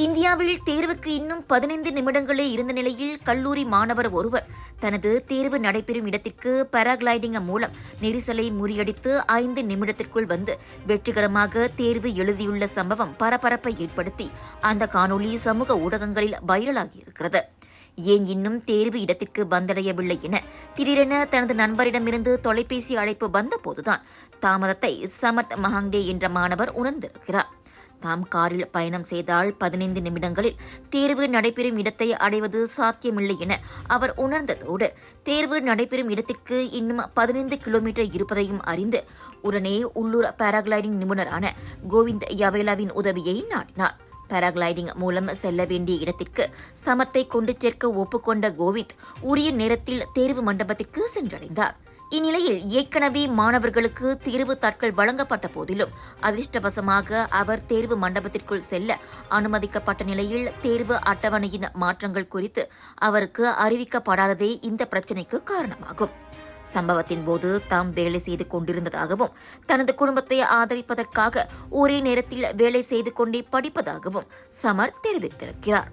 இந்தியாவில் தேர்வுக்கு இன்னும் 15 நிமிடங்களே இருந்த நிலையில் கல்லூரி மாணவர் ஒருவர் தனது தேர்வு நடைபெறும் இடத்திற்கு பாராகிளைடிங் மூலம் நெரிசலை முறியடித்து 5 நிமிடத்திற்குள் வந்து வெற்றிகரமாக தேர்வு எழுதியுள்ள சம்பவம் பரபரப்பை ஏற்படுத்தி அந்த காணொலி சமூக ஊடகங்களில் வைரலாகியிருக்கிறது. ஏன் இன்னும் தேர்வு இடத்திற்கு வந்தடையவில்லை என திடீரென தனது நண்பரிடமிருந்து தொலைபேசி அழைப்பு வந்தபோதுதான் தாமதத்தை சமத் மஹாங்டே என்ற மாணவர் உணர்ந்திருக்கிறார். தாம் காரில் பயணம் செய்தால் 15 நிமிடங்களில் தேர்வு நடைபெறும் இடத்தை அடைவது சாத்தியமில்லை என அவர் உணர்ந்ததோடு தேர்வு நடைபெறும் இடத்திற்கு இன்னும் 15 கிலோமீட்டர் இருப்பதையும் அறிந்து உடனே உள்ளூர் பாராகிளைடிங் நிபுணரான கோவிந்த் யவேலாவின் உதவியை நாடினார். பாராகிளைடிங் மூலம் செல்ல வேண்டிய இடத்திற்கு சமத்தை கொண்டு சேர்க்க ஒப்புக்கொண்ட கோவிந்த் உரிய நேரத்தில் தேர்வு மண்டபத்திற்கு சென்றடைந்தார். இந்நிலையில் ஏற்கனவே மாணவர்களுக்கு தேர்வு தாட்கள் வழங்கப்பட்ட போதிலும் அதிர்ஷ்டவசமாக அவர் தேர்வு மண்டபத்திற்குள் செல்ல அனுமதிக்கப்பட்ட நிலையில் தேர்வு அட்டவணையின் மாற்றங்கள் குறித்து அவருக்கு அறிவிக்கப்படாததே இந்த பிரச்சினைக்கு காரணமாகும். சம்பவத்தின் போது தாம் வேலை செய்து கொண்டிருந்ததாகவும் தனது குடும்பத்தை ஆதரிப்பதற்காக ஒரே நேரத்தில் வேலை செய்து கொண்டே படிப்பதாகவும் சமர் தெரிவித்திருக்கிறார்.